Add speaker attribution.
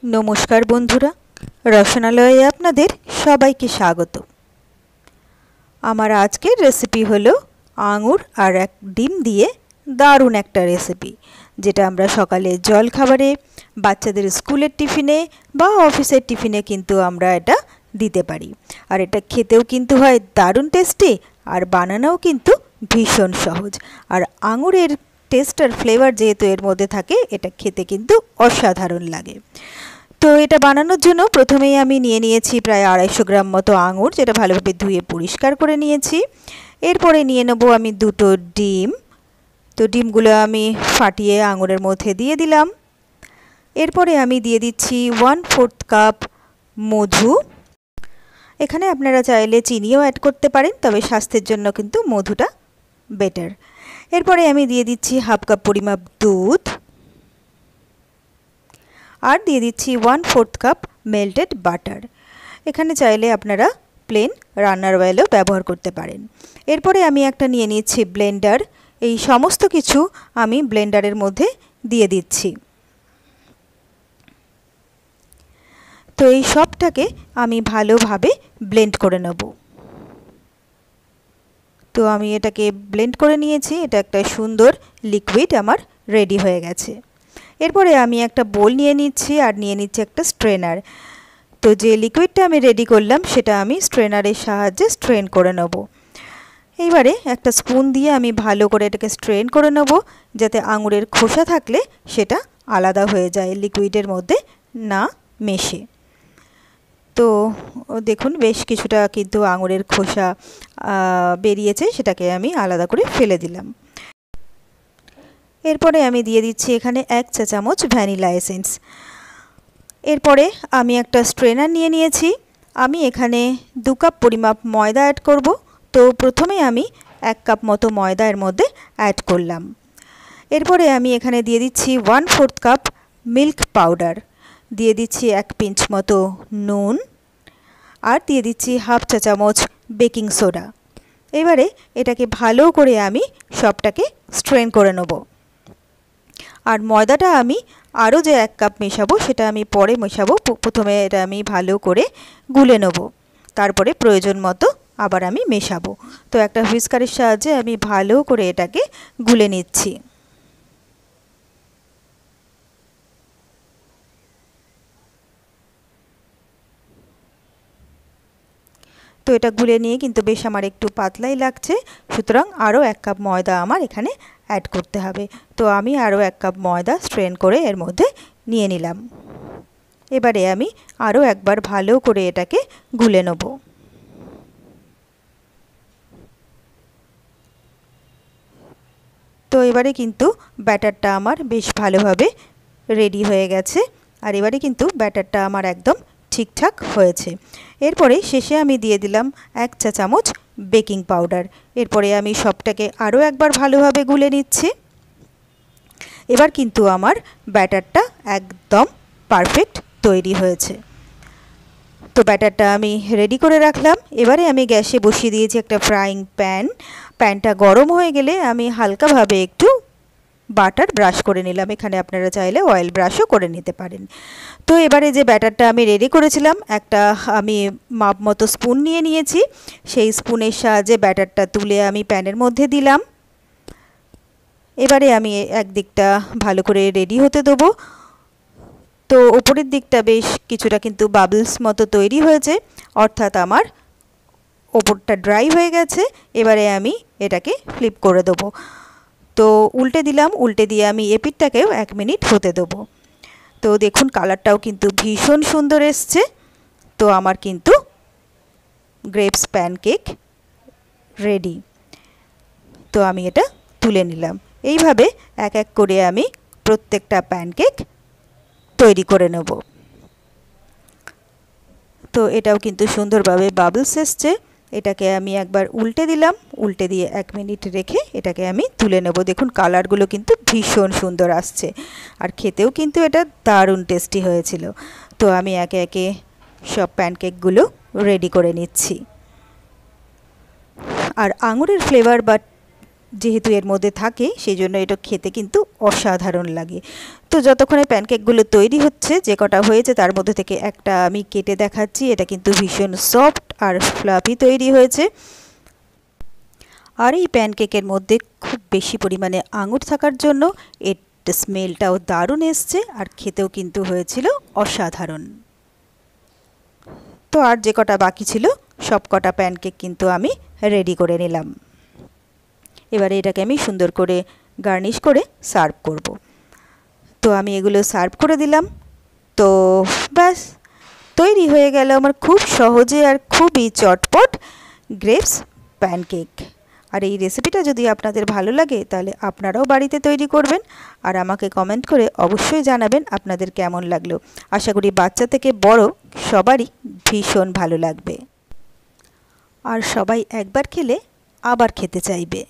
Speaker 1: नमस्कार बंधुरा रसनालये आपनादेर सबाइके स्वागत। आमार आजकेर रेसिपि हलो आंगुर और एक डिम दिए दारुण एकटा रेसिपि, जेटा आमरा सकाले जल खाबारे, बाच्चादेर स्कूलेर टिफिने बा अफिसेर टिफिने किन्तु आमरा एटा दिते पारी। और एटा खेतेও किन्तु हय दारुण टेस्टी और बानानोও किन्तु भीषण सहज। और आंगुरेर टेस्ट और फ्लेवर जेहेतु एर मध्य थाके एटा खेते किन्तु असाधारण लागे। तो এটা বানানোর জন্য প্রথমেই আমি নিয়ে নিয়েছি প্রায় 250 গ্রাম মতো আঙুর, যেটা ভালোভাবে ধুয়ে পরিষ্কার করে নিয়েছি। এরপরে নিয়ে নেব আমি দুটো ডিম। তো ডিমগুলো আমি ফাটিয়ে আঙুরের মধ্যে দিয়ে দিলাম। এরপরে আমি দিয়ে দিচ্ছি 1/4 কাপ মধু। এখানে আপনারা চাইলে চিনিও অ্যাড করতে পারেন, তবে স্বাস্থ্যের জন্য কিন্তু মধুটা বেটার। এরপরে আমি দিয়ে দিচ্ছি 1/2 কাপ পরিমাপ দুধ और दिए दीची 1/4 कप मेल्टेड बाटार। एखाने चाइले आपनारा प्लेन रान्नार अयेलও ব্যবহার করতে পারেন। এরপরে আমি একটা নিয়ে নিয়েছি ব্লেন্ডার। এই সমস্ত কিছু আমি ব্লেন্ডারের মধ্যে দিয়ে দিচ্ছি। তো এই সবটাকে আমি ভালোভাবে ব্লেন্ড করে নেব। তো আমি এটাকে ব্লেন্ড করে নিয়েছি। এটা একটা সুন্দর লিকুইড আমার রেডি হয়ে গেছে। এরপরে আমি একটা বোল নিয়ে নিচ্ছি আর নিয়ে নিচ্ছি একটা স্ট্রেনার। তো যে লিকুইডটা আমি রেডি করলাম সেটা আমি স্ট্রেনারের সাহায্যে স্ট্রেন করে নেব। এইবারে একটা স্পুন দিয়ে আমি ভালো করে এটাকে স্ট্রেন করে নেব, যাতে আঙুরের খোসা থাকলে সেটা আলাদা হয়ে যায়, লিকুইডের মধ্যে না মেশে। তো দেখুন বেশ কিছুটা কিন্তু আঙুরের খোসা বেরিয়েছে, সেটাকে আমি আলাদা করে ফেলে দিলাম। এরপরে আমি দিয়ে দিচ্ছি এখানে 1 চা চামচ ভ্যানিলা এসেন্স। এরপরে আমি একটা স্ট্রেনার নিয়ে নিয়েছি। আমি এখানে 2 কাপ পরিমাপ ময়দা অ্যাড করব। তো প্রথমে আমি 1 কাপ মতো ময়দা এর মধ্যে অ্যাড করলাম। এরপরে আমি এখানে দিয়ে দিচ্ছি 1/4 কাপ মিল্ক পাউডার, দিয়ে দিচ্ছি 1 পিঞ্চ মতো নুন আর দিয়ে দিচ্ছি 1/2 চা চামচ বেকিং সোডা। এবারে এটাকে ভালো করে আমি সবটাকে স্ট্রেন করে নেব। আর ময়দাটা আমি আরও যে 1 কাপ মেশাবো সেটা আমি পরে মেশাবো। প্রথমে এটা আমি ভালো করে গুলে নেব, তারপরে প্রয়োজন মতো আবার আমি মেশাবো। তো একটা হুইস্কারের সাহায্যে আমি ভালো করে এটাকে গুলে নিচ্ছি। তো এটা গুলে নিয়ে কিন্তু বেশ আমার একটু পাতলাই লাগছে, সুতরাং আরও 1 কাপ ময়দা আমার এখানে অ্যাড করতে হবে। তো আমি আরও 1 কাপ ময়দা স্ট্রেন করে এর মধ্যে নিয়ে নিলাম। এবারে আমি আরও একবার ভালো করে এটাকে গুলে নেব। তো এবারে কিন্তু ব্যাটারটা আমার বেশ ভালোভাবে রেডি হয়ে গেছে। আর এবারে কিন্তু ব্যাটারটা আমার একদম ঠিকঠাক হয়েছে। এরপরে শেষে আমি দিয়ে দিলাম 1 চা চামচ বেকিং পাউডার। এরপরে আমি সবটাকে আরও একবার ভালোভাবে গুলে নিচ্ছি। এবার কিন্তু আমার ব্যাটারটা একদম পারফেক্ট তৈরি হয়েছে। তো ব্যাটারটা আমি রেডি করে রাখলাম। এবারে আমি গ্যাসে বসিয়ে দিয়েছি একটা ফ্রাইং প্যান। প্যানটা গরম হয়ে গেলে আমি হালকাভাবে একটু বাটার ব্রাশ করে নিলাম। এখানে আপনারা চাইলে অয়েল ব্রাশও করে নিতে পারেন। তো এবারে যে ব্যাটারটা আমি রেডি করেছিলাম, একটা আমি মাপ মতো স্পুন নিয়ে নিয়েছি। সেই স্পুনের সাহায্যে ব্যাটারটা তুলে আমি প্যানের মধ্যে দিলাম। এবারে আমি একদিকটা ভালো করে রেডি হতে দেবো। তো ওপরের দিকটা বেশ কিছুটা কিন্তু বাবলস মতো তৈরি হয়েছে, অর্থাৎ আমার ওপরটা ড্রাই হয়ে গেছে। এবারে আমি এটাকে ফ্লিপ করে দেবো। তো উল্টে দিলাম, উল্টে দিয়ে আমি এপিঠটাকেও 1 মিনিট হতে দেবো। তো দেখুন কালারটাও কিন্তু ভীষণ সুন্দর এসছে। তো আমার কিন্তু গ্রেপস প্যানকেক রেডি। তো আমি এটা তুলে নিলাম। এইভাবে এক এক করে আমি প্রত্যেকটা প্যানকেক তৈরি করে নেব। তো এটাও কিন্তু সুন্দরভাবে বাবলস এসছে। এটাকে আমি একবার উল্টে দিলাম, উল্টে দিয়ে 1 মিনিট রেখে এটাকে আমি তুলে নেব। দেখুন কালারগুলো কিন্তু ভীষণ সুন্দর আসছে, আর খেতেও কিন্তু এটা দারুণ টেস্টি হয়েছিল। তো আমি একে একে সব প্যানকেকগুলো রেডি করে নিচ্ছি। আর আঙুরের ফ্লেভার বা যেহেতু এর মধ্যে থাকে, সেই জন্য এটা খেতে কিন্তু অসাধারণ লাগে। তো যতক্ষণে প্যানকেকগুলো তৈরি হচ্ছে, যে কটা হয়েছে তার মধ্যে থেকে একটা আমি কেটে দেখাচ্ছি। এটা কিন্তু ভীষণ সফট আর ফ্লাফি তৈরি হয়েছে। আর এই প্যানকেকের মধ্যে খুব বেশি পরিমাণে আঙুর থাকার জন্য এর স্মেলটাও দারুণ এসছে, আর খেতেও কিন্তু হয়েছিল অসাধারণ। তো আর যে কটা বাকি ছিল সব কটা প্যানকেক কিন্তু আমি রেডি করে নিলাম। এবারে এটাকে আমি সুন্দর করে গার্নিশ করে সার্ভ করব। তো আমি এগুলো সার্ভ করে দিলাম। তো ব্যাস তৈরি হয়ে গেল আমার খুব সহজে আর খুবই চটপট গ্রেপস প্যানকেক। আর এই রেসিপিটা যদি আপনাদের ভালো লাগে তাহলে আপনারাও বাড়িতে তৈরি করবেন, আর আমাকে কমেন্ট করে অবশ্যই জানাবেন আপনাদের কেমন লাগলো। আশা করি বাচ্চা থেকে বড় সবারই ভীষণ ভালো লাগবে, আর সবাই একবার খেলে আবার খেতে চাইবে।